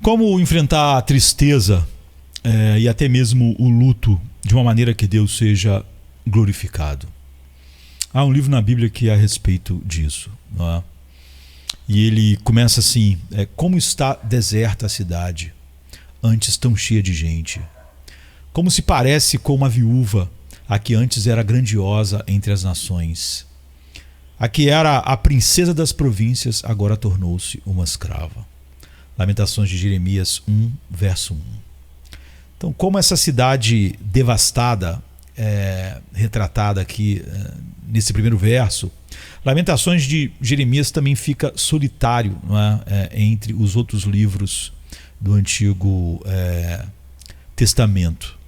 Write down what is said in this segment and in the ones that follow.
Como enfrentar a tristeza e até mesmo o luto de uma maneira que Deus seja glorificado? Há um livro na Bíblia que é a respeito disso, não é? E ele começa assim: como está deserta a cidade, antes tão cheia de gente. Como se parece com uma viúva, a que antes era grandiosa entre as nações. A que era a princesa das províncias, agora tornou-se uma escrava. Lamentações de Jeremias 1, verso 1. Então, como essa cidade devastada é retratada aqui nesse primeiro verso, Lamentações de Jeremias também fica solitário, não é? Entre os outros livros do Antigo Testamento.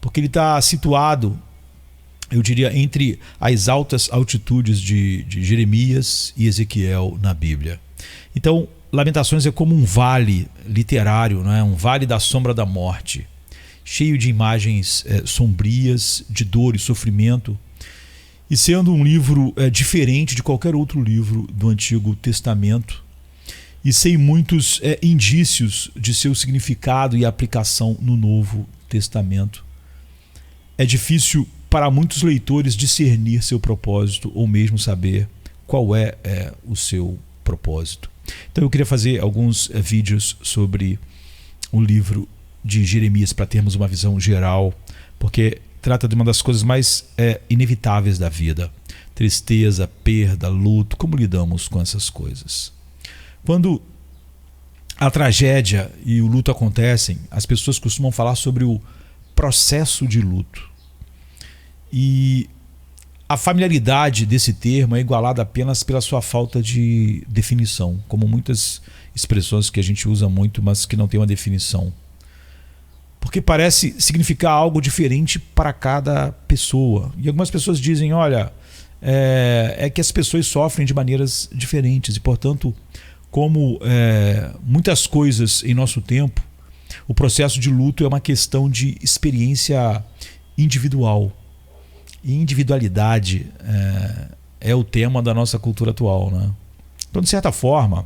Porque ele está situado, eu diria, entre as altas altitudes de Jeremias e Ezequiel na Bíblia. Então, Lamentações é como um vale literário, não é? Um vale da sombra da morte, cheio de imagens sombrias, de dor e sofrimento, e sendo um livro diferente de qualquer outro livro do Antigo Testamento, e sem muitos indícios de seu significado e aplicação no Novo Testamento. É difícil para muitos leitores discernir seu propósito ou mesmo saber qual é o seu propósito. Então eu queria fazer alguns vídeos sobre o livro de Jeremias para termos uma visão geral, porque trata de uma das coisas mais inevitáveis da vida: tristeza, perda, luto. Como lidamos com essas coisas? Quando a tragédia e o luto acontecem, as pessoas costumam falar sobre o processo de luto. E a familiaridade desse termo é igualada apenas pela sua falta de definição, como muitas expressões que a gente usa muito, mas que não tem uma definição. Porque parece significar algo diferente para cada pessoa. E algumas pessoas dizem, olha, é que as pessoas sofrem de maneiras diferentes e, portanto, como muitas coisas em nosso tempo, o processo de luto é uma questão de experiência individual. E individualidade é o tema da nossa cultura atual, né? Então, de certa forma,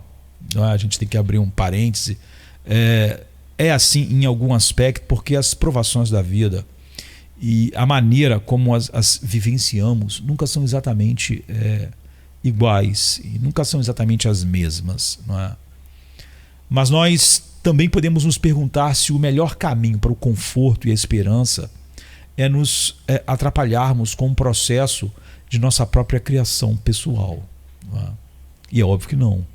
a gente tem que abrir um parêntese, é assim em algum aspecto, porque as provações da vida e a maneira como as vivenciamos nunca são exatamente iguais e nunca são exatamente as mesmas, não é? Mas nós também podemos nos perguntar se o melhor caminho para o conforto e a esperança é nos atrapalharmos com o processo de nossa própria criação pessoal, não é? E é óbvio que não.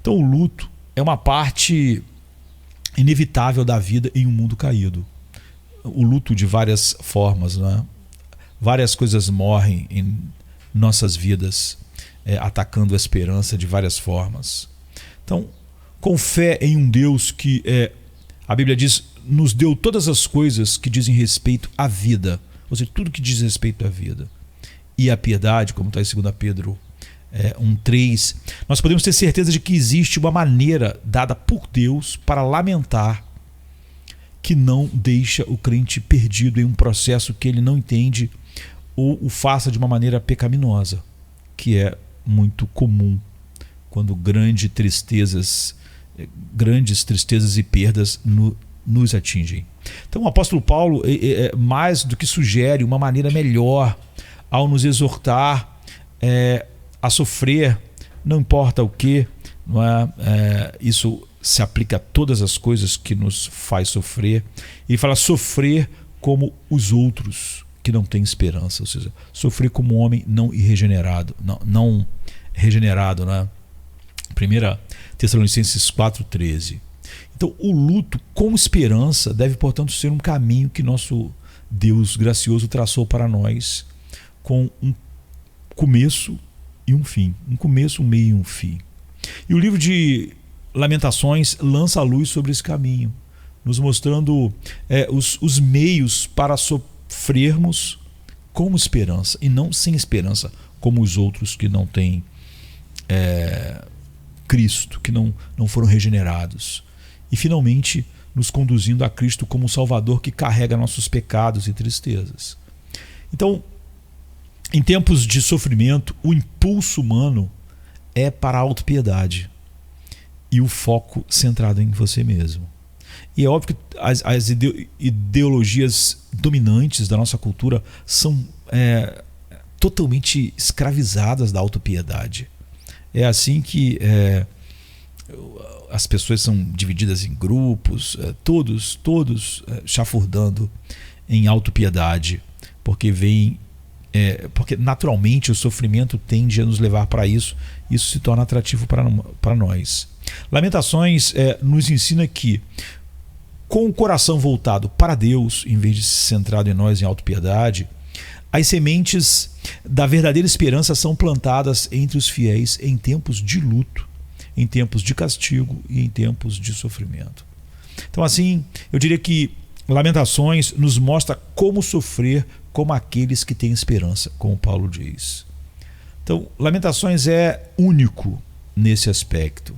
Então o luto é uma parte inevitável da vida em um mundo caído. O luto de várias formas, não é? Várias coisas morrem em nossas vidas, atacando a esperança de várias formas. Então, com fé em um Deus que a Bíblia diz, nos deu todas as coisas que dizem respeito à vida, ou seja, tudo que diz respeito à vida e à piedade, como está em 2 Pedro 1,3, nós podemos ter certeza de que existe uma maneira dada por Deus para lamentar, que não deixa o crente perdido em um processo que ele não entende ou o faça de uma maneira pecaminosa, que é muito comum quando grandes tristezas e perdas nos atingem. Então o apóstolo Paulo mais do que sugere uma maneira melhor ao nos exortar a sofrer, não importa o que, não é? Isso se aplica a todas as coisas que nos faz sofrer. Ele fala sofrer como os outros que não têm esperança, ou seja, sofrer como um homem não regenerado, não regenerado, né? 1 Tessalonicenses 4,13. Então o luto com esperança deve, portanto, ser um caminho que nosso Deus gracioso traçou para nós, com um começo e um fim. Um começo, um meio e um fim. E o livro de Lamentações lança a luz sobre esse caminho, nos mostrando os meios para sofrermos com esperança e não sem esperança, como os outros que não têm Cristo, que não foram regenerados. E finalmente nos conduzindo a Cristo como um Salvador que carrega nossos pecados e tristezas. Então, em tempos de sofrimento, o impulso humano é para a autopiedade e o foco centrado em você mesmo. E é óbvio que as ideologias dominantes da nossa cultura são totalmente escravizadas da autopiedade. É assim que as pessoas são divididas em grupos, todos chafurdando em autopiedade, porque porque naturalmente o sofrimento tende a nos levar para isso se torna atrativo para nós. Lamentações nos ensina que, com o coração voltado para Deus, em vez de se centrado em nós, em autopiedade, as sementes da verdadeira esperança são plantadas entre os fiéis em tempos de luto, em tempos de castigo e em tempos de sofrimento. Então, assim, eu diria que Lamentações nos mostra como sofrer como aqueles que têm esperança, como Paulo diz. Então, Lamentações é único nesse aspecto,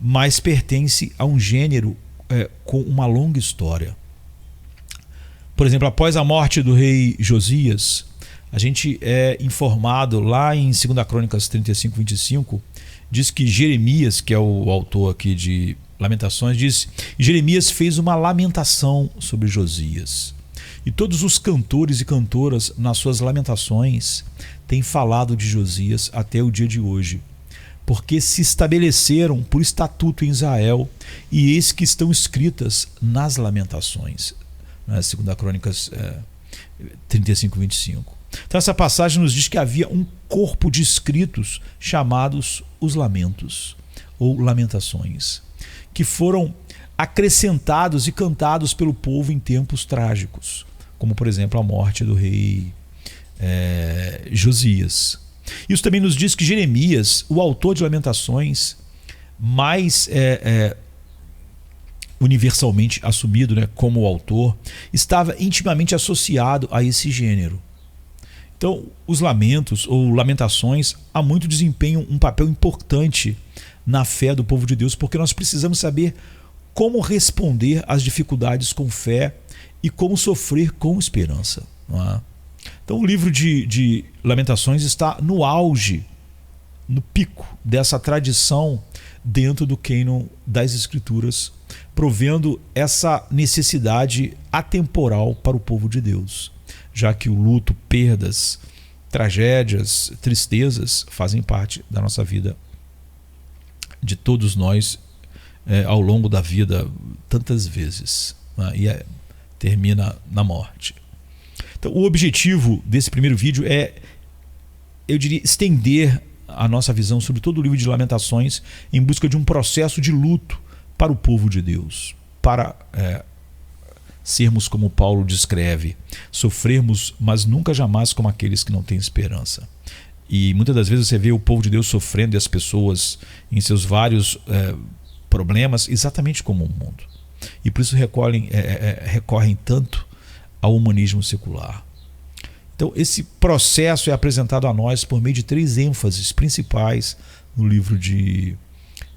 mas pertence a um gênero com uma longa história. Por exemplo, após a morte do rei Josias, a gente é informado lá em 2 Crônicas 35, 25, diz que Jeremias, que é o autor aqui de Lamentações, diz: Jeremias fez uma lamentação sobre Josias. E todos os cantores e cantoras, nas suas lamentações, têm falado de Josias até o dia de hoje, porque se estabeleceram por estatuto em Israel, e eis que estão escritas nas Lamentações, 2 Crônicas 35, 25. Então essa passagem nos diz que havia um corpo de escritos chamados os Lamentos, ou Lamentações, que foram acrescentados e cantados pelo povo em tempos trágicos, como por exemplo a morte do rei Josias. Isso também nos diz que Jeremias, o autor de Lamentações, mais universalmente assumido, como o autor, estava intimamente associado a esse gênero. Então, os lamentos ou lamentações há muito desempenham um papel importante na fé do povo de Deus, porque nós precisamos saber como responder às dificuldades com fé e como sofrer com esperança. Não é? Então, o livro de Lamentações está no auge, no pico dessa tradição dentro do cânon das Escrituras, provendo essa necessidade atemporal para o povo de Deus, já que o luto, perdas, tragédias, tristezas fazem parte da nossa vida, de todos nós, ao longo da vida, tantas vezes, né? E termina na morte. Então, o objetivo desse primeiro vídeo é, eu diria, estender a nossa visão sobre todo o livro de Lamentações em busca de um processo de luto para o povo de Deus, para sermos como Paulo descreve, sofrermos, mas nunca jamais como aqueles que não têm esperança. E muitas das vezes você vê o povo de Deus sofrendo e as pessoas em seus vários problemas, exatamente como o mundo. E por isso recorrem tanto ao humanismo secular. Então, esse processo é apresentado a nós por meio de 3 ênfases principais no livro de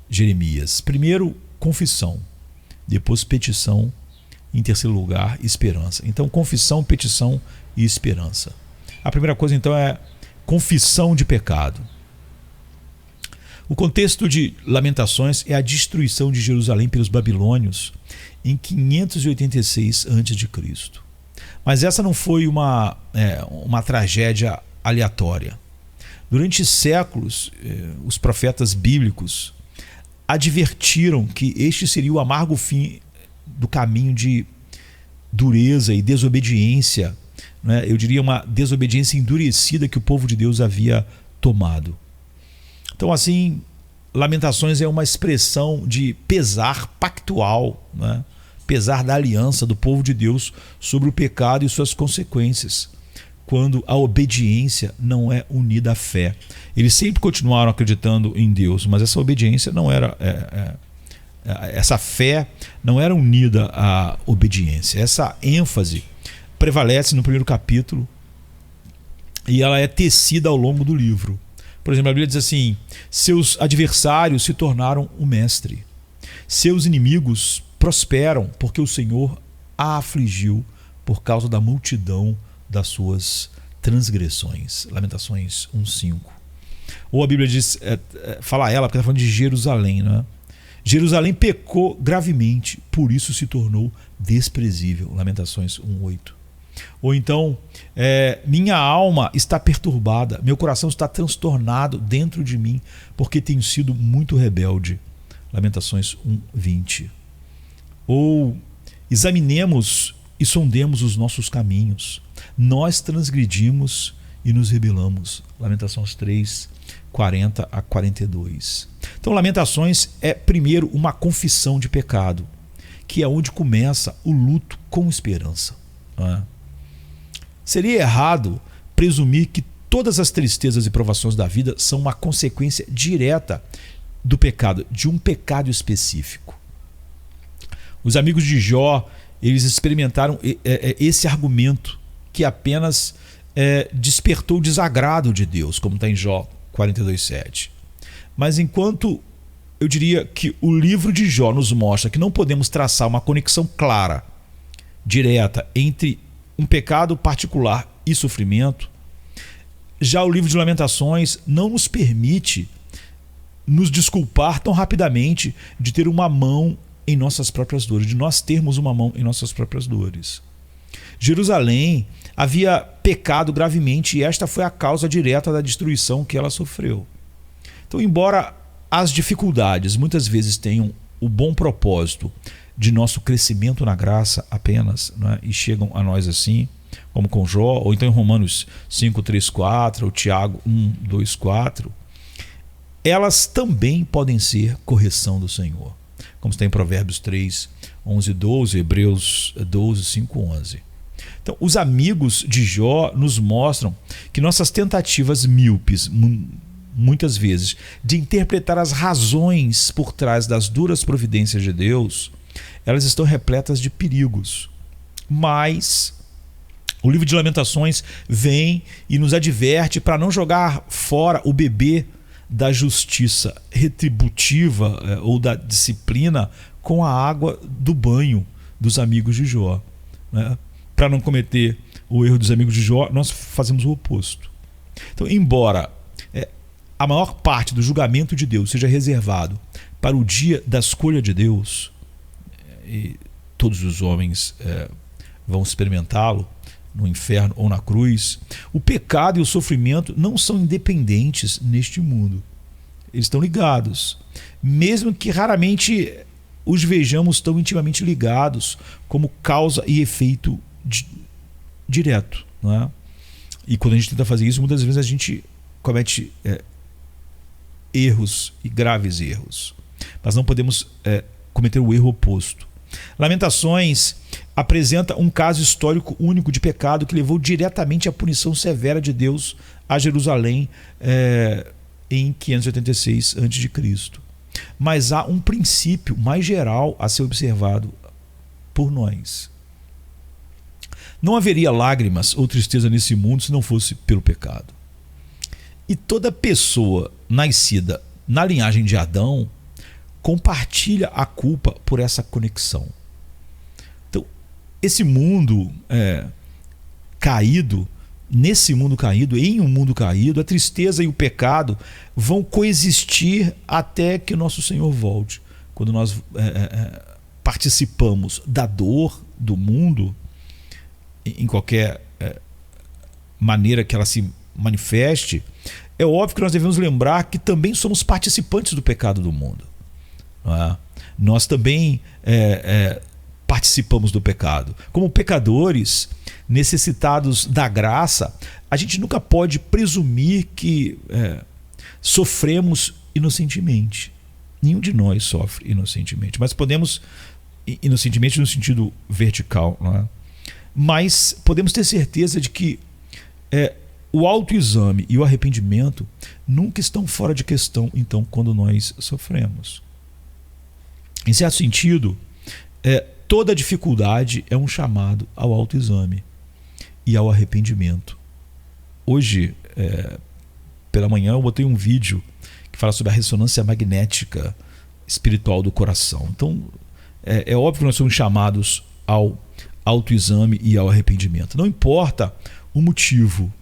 Jeremias. Primeiro, confissão. Depois, petição. Em terceiro lugar, esperança. Então, confissão, petição e esperança. A primeira coisa, então, é confissão de pecado. O contexto de Lamentações é a destruição de Jerusalém pelos babilônios em 586 a.C. Mas essa não foi uma tragédia aleatória. Durante séculos, os profetas bíblicos advertiram que este seria o amargo fim do caminho de dureza e desobediência, eu diria uma desobediência endurecida que o povo de Deus havia tomado. Então, assim, Lamentações é uma expressão de pesar pactual, pesar da aliança do povo de Deus sobre o pecado e suas consequências, quando a obediência não é unida à fé. Eles sempre continuaram acreditando em Deus, mas essa obediência não era... essa fé não era unida à obediência. Essa ênfase prevalece no primeiro capítulo e ela é tecida ao longo do livro. Por exemplo, a Bíblia diz assim: seus adversários se tornaram o mestre, seus inimigos prosperam, porque o Senhor a afligiu por causa da multidão das suas transgressões. Lamentações 1:5. Ou a Bíblia diz, fala ela, porque está falando de Jerusalém, Jerusalém pecou gravemente, por isso se tornou desprezível. Lamentações 1:8. Ou então, minha alma está perturbada, meu coração está transtornado dentro de mim, porque tenho sido muito rebelde. Lamentações 1:20. Ou, examinemos e sondemos os nossos caminhos. Nós transgredimos e nos rebelamos. Lamentações 3:40-42. Então, Lamentações é primeiro uma confissão de pecado, que é onde começa o luto com esperança. Seria errado presumir que todas as tristezas e provações da vida são uma consequência direta do pecado, de um pecado específico. Os amigos de Jó, eles experimentaram esse argumento que apenas despertou o desagrado de Deus, como está em Jó 42:7. Mas enquanto eu diria que o livro de Jó nos mostra que não podemos traçar uma conexão clara, direta, entre um pecado particular e sofrimento, já o livro de Lamentações não nos permite nos desculpar tão rapidamente de ter uma mão em nossas próprias dores, de nós termos uma mão em nossas próprias dores. Jerusalém havia pecado gravemente e esta foi a causa direta da destruição que ela sofreu. Então, embora as dificuldades muitas vezes tenham o bom propósito de nosso crescimento na graça apenas, né, e chegam a nós assim, como com Jó, ou então em Romanos 5:3-4, ou Tiago 1:2-4, elas também podem ser correção do Senhor, como está em Provérbios 3:11-12, Hebreus 12:5-11. Então, os amigos de Jó nos mostram que nossas tentativas míopes, muitas vezes, de interpretar as razões por trás das duras providências de Deus, elas estão repletas de perigos. Mas o livro de Lamentações vem e nos adverte para não jogar fora o bebê da justiça retributiva ou da disciplina com a água do banho dos amigos de Jó, né? Para não cometer o erro dos amigos de Jó, nós fazemos o oposto. Então, embora a maior parte do julgamento de Deus seja reservado para o dia da escolha de Deus, e todos os homens vão experimentá-lo no inferno ou na cruz, o pecado e o sofrimento não são independentes neste mundo. Eles estão ligados, mesmo que raramente os vejamos tão intimamente ligados como causa e efeito direto, não é? E quando a gente tenta fazer isso, muitas vezes a gente comete erros e graves erros, mas não podemos cometer o erro oposto. Lamentações apresenta um caso histórico único de pecado que levou diretamente à punição severa de Deus a Jerusalém em 586 a.C. Mas há um princípio mais geral a ser observado por nós. Não haveria lágrimas ou tristeza nesse mundo se não fosse pelo pecado. E toda pessoa nascida na linhagem de Adão compartilha a culpa por essa conexão. Então, esse mundo caído, nesse mundo caído, em um mundo caído, a tristeza e o pecado vão coexistir até que nosso Senhor volte. Quando nós participamos da dor do mundo, em qualquer maneira que ela se manifeste, é óbvio que nós devemos lembrar que também somos participantes do pecado do mundo. Nós também participamos do pecado. Como pecadores necessitados da graça, a gente nunca pode presumir que sofremos inocentemente. Nenhum de nós sofre inocentemente, mas podemos, inocentemente no sentido vertical, não é? Mas podemos ter certeza de que o autoexame e o arrependimento nunca estão fora de questão, então, quando nós sofremos. Em certo sentido, toda dificuldade é um chamado ao autoexame e ao arrependimento. Hoje, pela manhã, eu botei um vídeo que fala sobre a ressonância magnética espiritual do coração. Então, é óbvio que nós somos chamados ao autoexame e ao arrependimento. Não importa o motivo,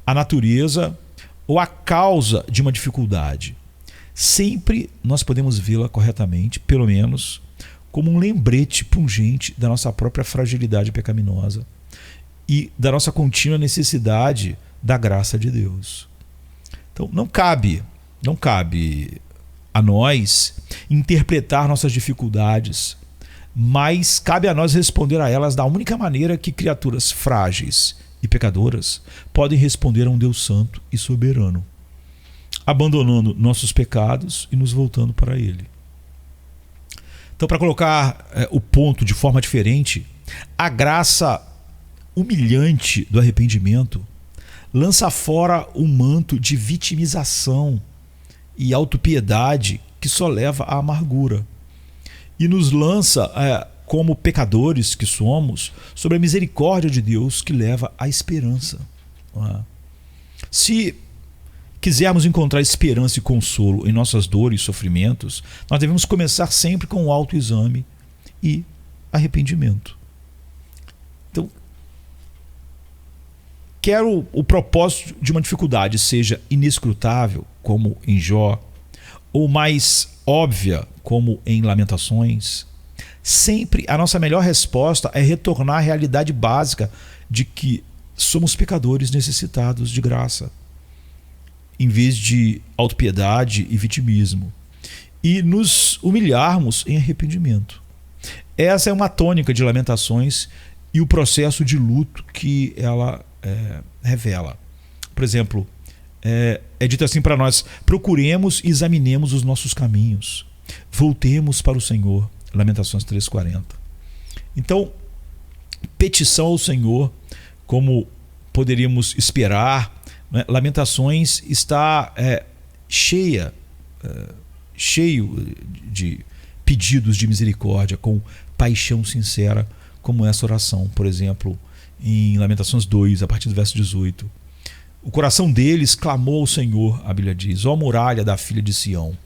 a natureza ou a causa de uma dificuldade. sempre nós podemos vê-la corretamente, pelo menos, como um lembrete pungente da nossa própria fragilidade pecaminosa e da nossa contínua necessidade da graça de Deus. Então, não cabe a nós interpretar nossas dificuldades, mas cabe a nós responder a elas da única maneira que criaturas frágeis e pecadoras podem responder a um Deus santo e soberano, abandonando nossos pecados e nos voltando para Ele. Então, para colocar o ponto de forma diferente, a graça humilhante do arrependimento lança fora o manto de vitimização e autopiedade que só leva à amargura e nos lança, como pecadores que somos, sobre a misericórdia de Deus que leva à esperança. Se quisermos encontrar esperança e consolo em nossas dores e sofrimentos, nós devemos começar sempre com o autoexame e arrependimento. Então, quer o propósito de uma dificuldade seja inescrutável, como em Jó, ou mais óbvia, como em Lamentações, sempre a nossa melhor resposta é retornar à realidade básica de que somos pecadores necessitados de graça, em vez de autopiedade e vitimismo, e nos humilharmos em arrependimento. Essa é uma tônica de Lamentações e o processo de luto que ela revela. Por exemplo, é dito assim para nós: procuremos e examinemos os nossos caminhos, voltemos para o Senhor. Lamentações 3:40. Então, petição ao Senhor, como poderíamos esperar, né? Lamentações está cheio de pedidos de misericórdia, com paixão sincera, como essa oração, por exemplo, em Lamentações 2, a partir do verso 18. O coração deles clamou ao Senhor, a Bíblia diz: ó muralha da filha de Sião,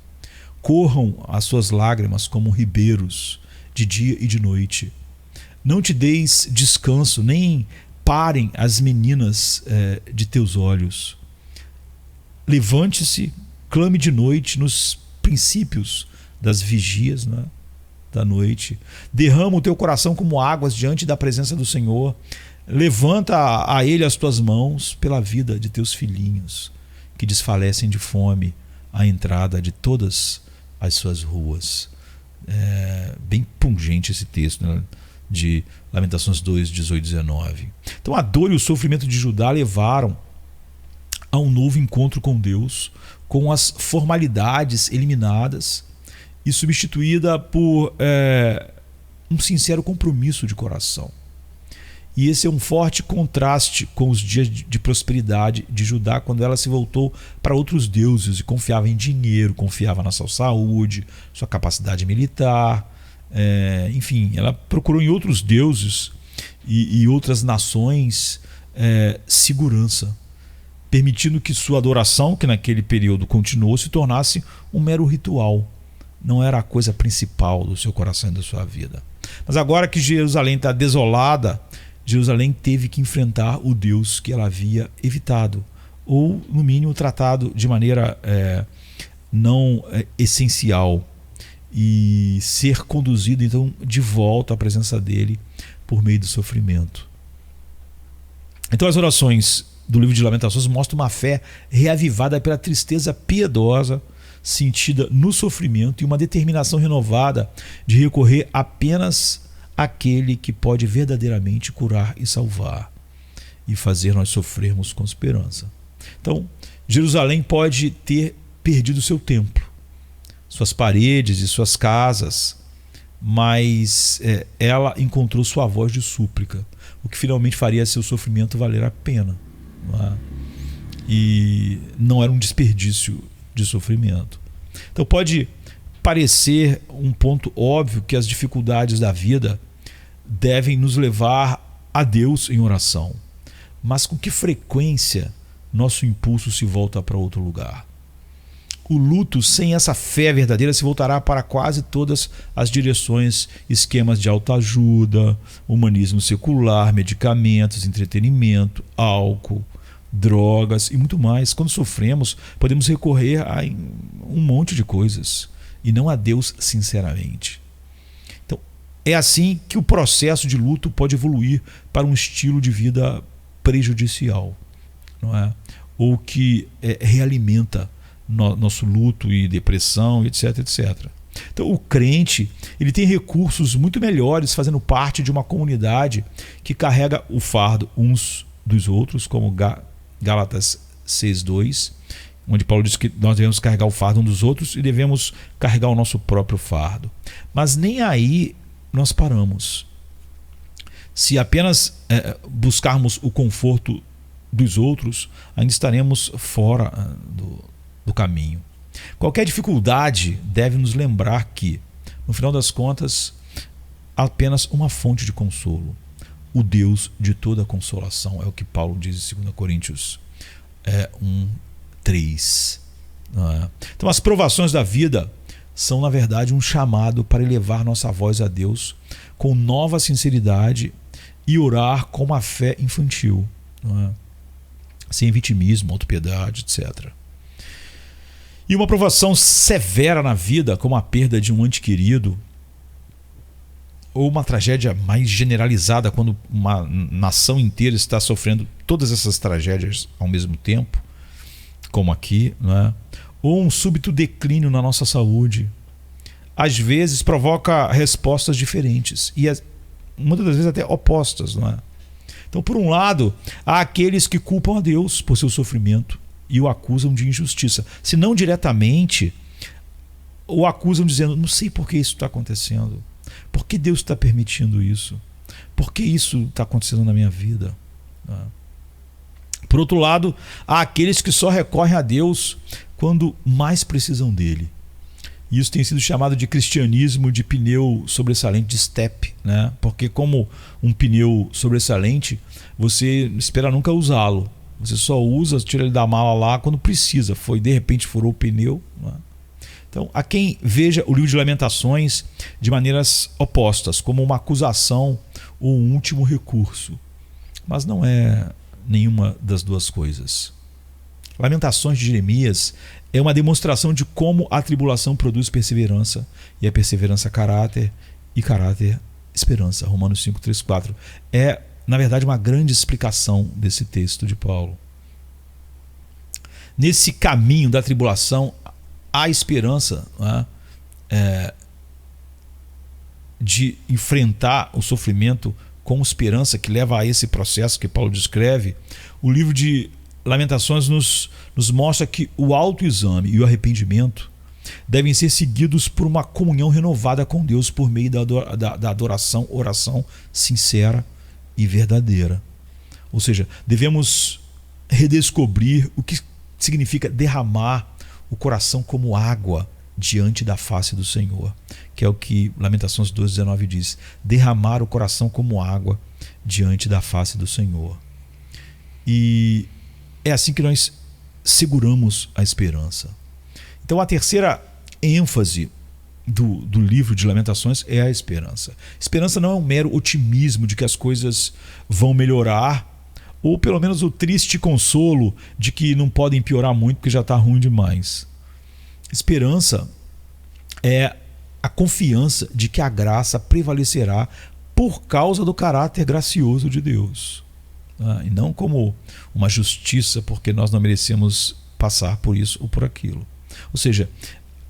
corram as suas lágrimas como ribeiros, de dia e de noite. Não te deis descanso, nem parem as meninas de teus olhos. Levante-se, clame de noite nos princípios das vigias, né, da noite. Derrama o teu coração como águas diante da presença do Senhor. Levanta a Ele as tuas mãos pela vida de teus filhinhos, que desfalecem de fome à entrada de todas as suas ruas. Bem pungente esse texto, né, de Lamentações 2, 18 e 19. Então a dor e o sofrimento de Judá levaram a um novo encontro com Deus, com as formalidades eliminadas e substituída por um sincero compromisso de coração. E esse é um forte contraste com os dias de prosperidade de Judá, quando ela se voltou para outros deuses e confiava em dinheiro, confiava na sua saúde, sua capacidade militar, enfim, ela procurou em outros deuses e outras nações segurança, permitindo que sua adoração, que naquele período continuou, se tornasse um mero ritual. Não era a coisa principal do seu coração e da sua vida. Mas agora que Jerusalém está desolada, Jerusalém teve que enfrentar o Deus que ela havia evitado, ou no mínimo tratado de maneira não essencial, e ser conduzido então de volta à presença dele por meio do sofrimento. Então as orações do livro de Lamentações mostram uma fé reavivada pela tristeza piedosa sentida no sofrimento e uma determinação renovada de recorrer apenas àquele que pode verdadeiramente curar e salvar e fazer nós sofrermos com esperança. Então, Jerusalém pode ter perdido seu templo, suas paredes e suas casas, mas ela encontrou sua voz de súplica, o que finalmente faria seu sofrimento valer a pena. Não é? E não era um desperdício de sofrimento. Então pode parecer um ponto óbvio que as dificuldades da vida devem nos levar a Deus em oração, mas com que frequência nosso impulso se volta para outro lugar? O luto sem essa fé verdadeira se voltará para quase todas as direções: esquemas de autoajuda, humanismo secular, medicamentos, entretenimento, álcool, drogas e muito mais. Quando sofremos, podemos recorrer a um monte de coisas e não a Deus sinceramente. Então, é assim que o processo de luto pode evoluir para um estilo de vida prejudicial, não é? Ou que realimenta nosso luto e depressão, etc, etc. Então, o crente, ele tem recursos muito melhores fazendo parte de uma comunidade que carrega o fardo uns dos outros, como Gálatas 6:2, onde Paulo diz que nós devemos carregar o fardo uns dos outros e devemos carregar o nosso próprio fardo. Mas nem aí nós paramos. Se apenas buscarmos o conforto dos outros, ainda estaremos fora do caminho. Qualquer dificuldade deve nos lembrar que, no final das contas, há apenas uma fonte de consolo: o Deus de toda consolação. É o que Paulo diz em 2 Coríntios 1:3. Então, as provações da vida são, na verdade, um chamado para elevar nossa voz a Deus com nova sinceridade e orar com uma fé infantil, sem vitimismo, autopiedade, etc. E uma provação severa na vida, como a perda de um ente querido, ou uma tragédia mais generalizada, quando uma nação inteira está sofrendo todas essas tragédias ao mesmo tempo, como aqui, ou um súbito declínio na nossa saúde, às vezes provoca respostas diferentes e muitas das vezes até opostas, Então, por um lado, há aqueles que culpam a Deus por seu sofrimento e o acusam de injustiça. Se não diretamente, o acusam dizendo: não sei por que isso está acontecendo. Por que Deus está permitindo isso? Por que isso está acontecendo na minha vida? Por outro lado, há aqueles que só recorrem a Deus quando mais precisam dele. Isso tem sido chamado de cristianismo de pneu sobressalente, de step, Porque como um pneu sobressalente, você espera nunca usá-lo. Você só usa, tira ele da mala lá quando precisa. De repente furou o pneu. Então, há quem veja o livro de Lamentações de maneiras opostas, como uma acusação ou um último recurso. Mas não é nenhuma das duas coisas. Lamentações de Jeremias é uma demonstração de como a tribulação produz perseverança, e a perseverança caráter, e caráter esperança. Romanos 5, 3, 4. É, na verdade, uma grande explicação desse texto de Paulo. Nesse caminho da tribulação, há esperança de enfrentar o sofrimento com esperança, que leva a esse processo que Paulo descreve. O livro de Lamentações nos mostra que o autoexame e o arrependimento devem ser seguidos por uma comunhão renovada com Deus por meio da adoração, oração sincera e verdadeira. Ou seja, devemos redescobrir o que significa derramar o coração como água diante da face do Senhor, que é o que Lamentações 2:19 diz: derramar o coração como água diante da face do Senhor. E é assim que nós seguramos a esperança. Então, a terceira ênfase do livro de Lamentações é a esperança. Esperança não é um mero otimismo de que as coisas vão melhorar, ou pelo menos o triste consolo de que não podem piorar muito porque já está ruim demais. Esperança é a confiança de que a graça prevalecerá por causa do caráter gracioso de Deus, e não como uma justiça porque nós não merecemos passar por isso ou por aquilo. Ou seja,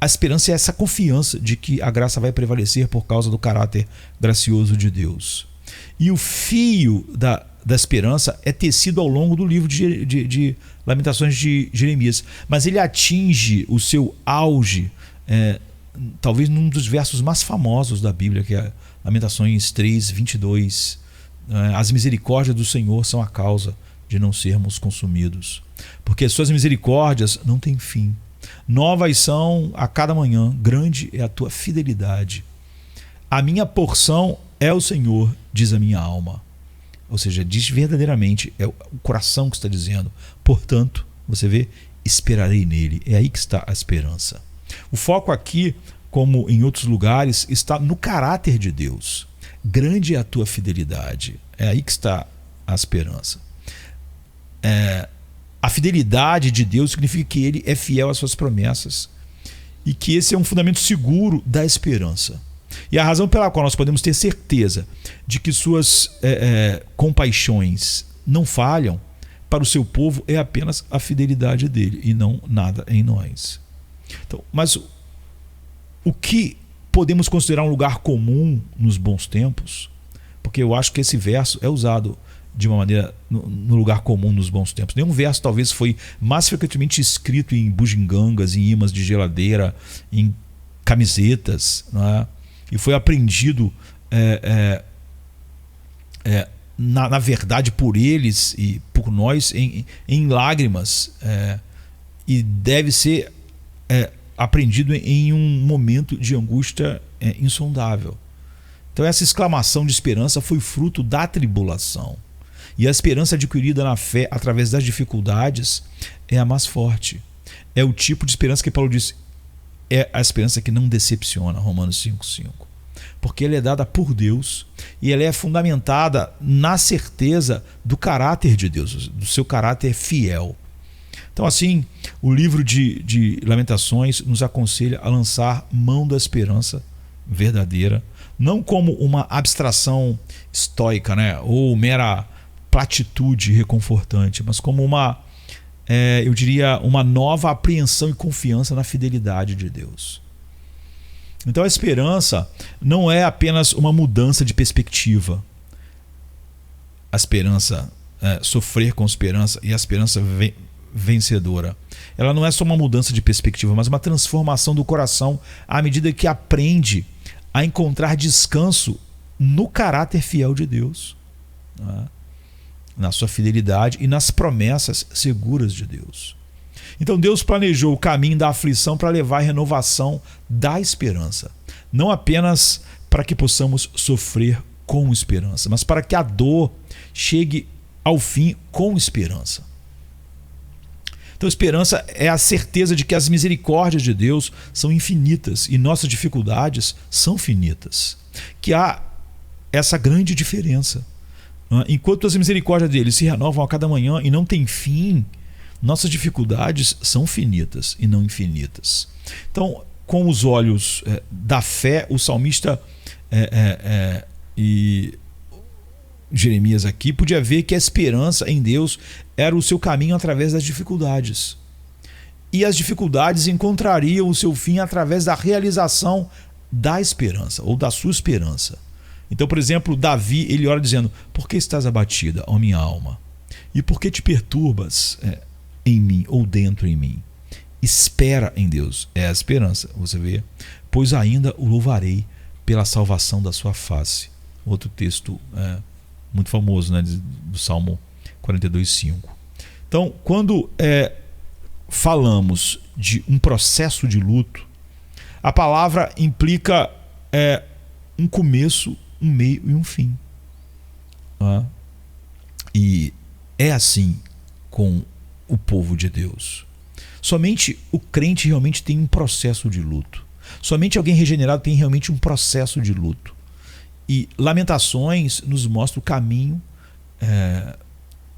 a esperança é essa confiança de que a graça vai prevalecer por causa do caráter gracioso de Deus. E o fio da esperança é tecido ao longo do livro de Lamentações de Jeremias, mas ele atinge o seu auge talvez num dos versos mais famosos da Bíblia, que é Lamentações 3:22. As misericórdias do Senhor são a causa de não sermos consumidos, porque as suas misericórdias não têm fim. Novas são a cada manhã, grande é a tua fidelidade. A minha porção é o Senhor, diz a minha alma. Ou seja, diz verdadeiramente, é o coração que está dizendo. Portanto, você vê, esperarei nele. É aí que está a esperança. O foco aqui, como em outros lugares, está no caráter de Deus. Grande é a tua fidelidade. É aí que está a esperança. a fidelidade de Deus significa que Ele é fiel às suas promessas e que esse é um fundamento seguro da esperança. E a razão pela qual nós podemos ter certeza de que suas compaixões não falham para o seu povo é apenas a fidelidade dele e não nada em nós. Então, mas o que podemos considerar um lugar comum nos bons tempos, porque eu acho que esse verso é usado de uma maneira no lugar comum nos bons tempos. Nenhum verso talvez foi mais frequentemente escrito em bugigangas, em imãs de geladeira, em camisetas, não é? E foi aprendido na verdade por eles e por nós em lágrimas, e deve ser aprendido em um momento de angústia insondável. Então essa exclamação de esperança foi fruto da tribulação. E a esperança adquirida na fé através das dificuldades é a mais forte. É o tipo de esperança que Paulo diz, é a esperança que não decepciona, Romanos 5,5. Porque ela é dada por Deus e ela é fundamentada na certeza do caráter de Deus, do seu caráter fiel. Então assim, o livro de Lamentações nos aconselha a lançar mão da esperança verdadeira, não como uma abstração estoica, né? Ou mera platitude reconfortante, mas como eu diria, uma nova apreensão e confiança na fidelidade de Deus. Então a esperança não é apenas uma mudança de perspectiva. A esperança, sofrer com esperança e a esperança vencedora. Ela não é só uma mudança de perspectiva, mas uma transformação do coração à medida que aprende a encontrar descanso no caráter fiel de Deus, né? Na sua fidelidade e nas promessas seguras de Deus. Então Deus planejou o caminho da aflição para levar a renovação da esperança, não apenas para que possamos sofrer com esperança, mas para que a dor chegue ao fim com esperança. Então esperança é a certeza de que as misericórdias de Deus são infinitas e nossas dificuldades são finitas, que há essa grande diferença. Enquanto as misericórdias dele se renovam a cada manhã e não tem fim, nossas dificuldades são finitas e não infinitas. Então, com os olhos da fé, o salmista e Jeremias aqui podia ver que a esperança em Deus era o seu caminho através das dificuldades. E as dificuldades encontrariam o seu fim através da realização da esperança ou da sua esperança. Então, por exemplo, Davi, ele ora dizendo: por que estás abatida, ó minha alma? E por que te perturbas em mim ou dentro em mim? Espera em Deus. É a esperança, você vê. Pois ainda o louvarei pela salvação da sua face. Outro texto muito famoso, né, do Salmo 42,5. Então, quando falamos de um processo de luto, a palavra implica um começo, um meio e um fim. E é assim com o povo de Deus. Somente o crente realmente tem um processo de luto. Somente alguém regenerado tem realmente um processo de luto. E Lamentações nos mostra o caminho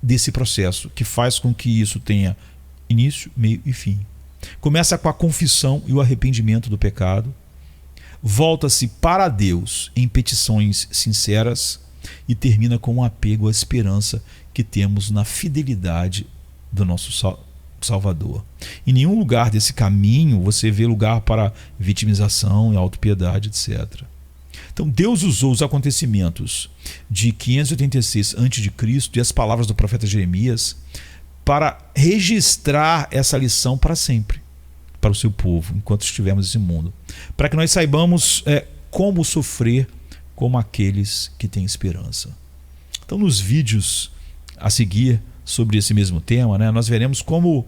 desse processo, que faz com que isso tenha início, meio e fim. Começa com a confissão e o arrependimento do pecado, volta-se para Deus em petições sinceras e termina com um apego à esperança que temos na fidelidade do nosso Salvador. Em nenhum lugar desse caminho você vê lugar para vitimização e autopiedade, etc. Então Deus usou os acontecimentos de 586 a.C. e as palavras do profeta Jeremias para registrar essa lição para sempre, para o seu povo, enquanto estivermos nesse mundo, para que nós saibamos como sofrer como aqueles que têm esperança. Então, nos vídeos a seguir sobre esse mesmo tema, né, nós veremos como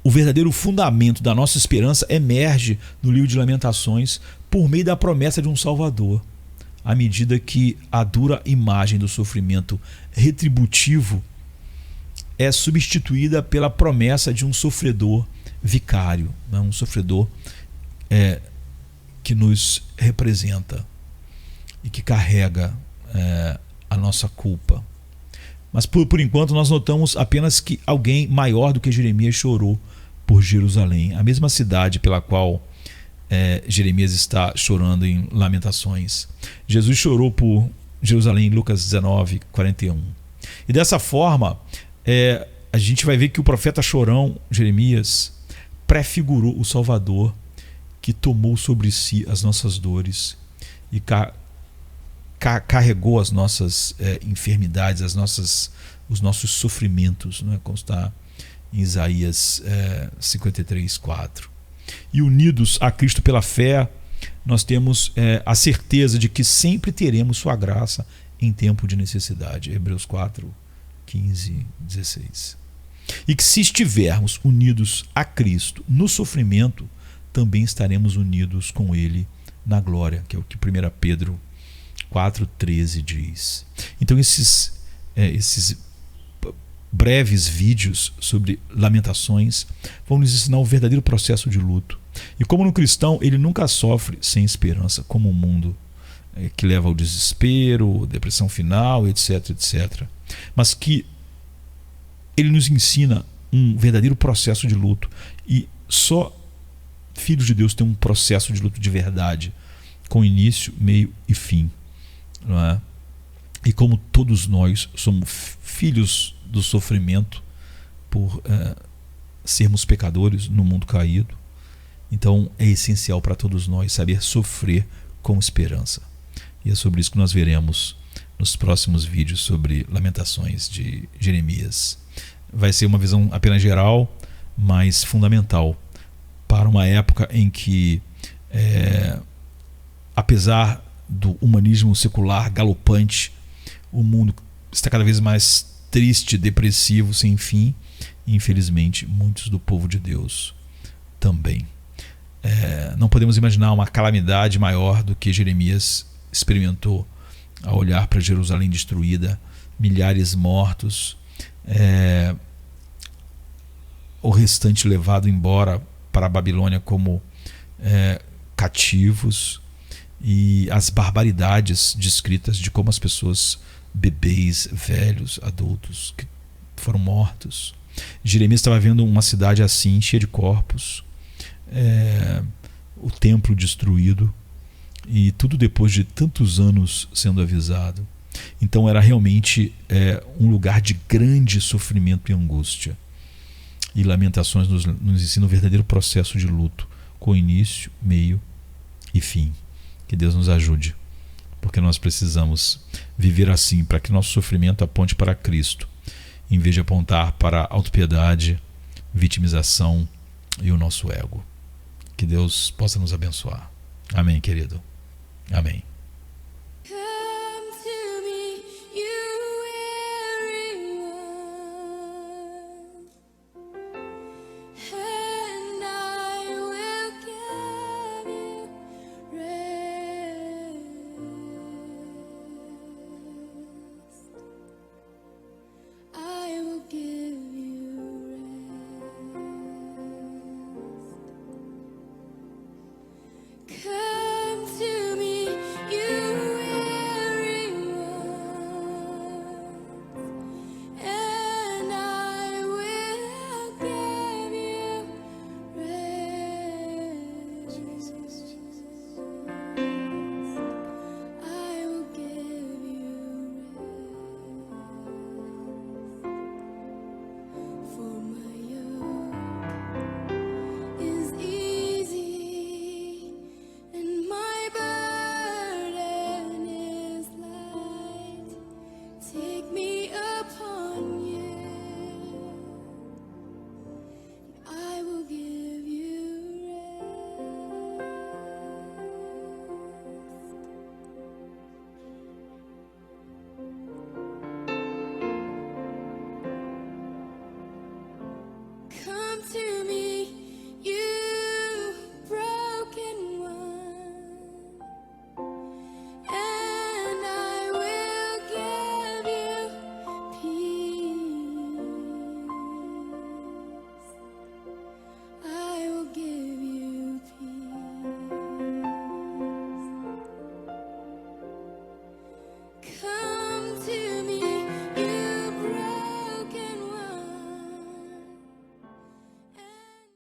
o verdadeiro fundamento da nossa esperança emerge no livro de Lamentações por meio da promessa de um Salvador, à medida que a dura imagem do sofrimento retributivo é substituída pela promessa de um sofredor vicário, né? Um sofredor que nos representa e que carrega a nossa culpa. Mas por enquanto nós notamos apenas que alguém maior do que Jeremias chorou por Jerusalém, a mesma cidade pela qual Jeremias está chorando em Lamentações. Jesus chorou por Jerusalém em Lucas 19, 41. E dessa forma, a gente vai ver que o profeta chorão, Jeremias, prefigurou o Salvador que tomou sobre si as nossas dores e carregou as nossas enfermidades, os nossos sofrimentos, não é? Como está em Isaías 53, 4. E unidos a Cristo pela fé, nós temos a certeza de que sempre teremos sua graça em tempo de necessidade. Hebreus 4, 15, 16. E que se estivermos unidos a Cristo no sofrimento, também estaremos unidos com Ele na glória, que é o que 1 Pedro 4,13 diz. Então esses breves vídeos sobre Lamentações vão nos ensinar o verdadeiro processo de luto. E como no cristão ele nunca sofre sem esperança, como o mundo que leva ao desespero, depressão final, etc, etc. Mas que ele nos ensina um verdadeiro processo de luto. E só filhos de Deus têm um processo de luto de verdade, com início, meio e fim. Não é? E como todos nós somos filhos do sofrimento por sermos pecadores no mundo caído, então é essencial para todos nós saber sofrer com esperança. E é sobre isso que nós veremos nos próximos vídeos sobre Lamentações de Jeremias. Vai ser uma visão apenas geral, mas fundamental para uma época em que, apesar do humanismo secular galopante, o mundo está cada vez mais triste, depressivo, sem fim, e infelizmente muitos do povo de Deus também. Não podemos imaginar uma calamidade maior do que Jeremias experimentou ao olhar para Jerusalém destruída, milhares mortos, o restante levado embora para a Babilônia como cativos, e as barbaridades descritas de como as pessoas, bebês, velhos, adultos, que foram mortos. Jeremias estava vendo uma cidade assim, cheia de corpos, o templo destruído, e tudo depois de tantos anos sendo avisado. Então era realmente um lugar de grande sofrimento e angústia. E Lamentações nos ensina o verdadeiro processo de luto, com início, meio e fim. Que Deus nos ajude, porque nós precisamos viver assim, para que nosso sofrimento aponte para Cristo, em vez de apontar para a autopiedade, vitimização e o nosso ego. Que Deus possa nos abençoar. Amém, querido. Amém.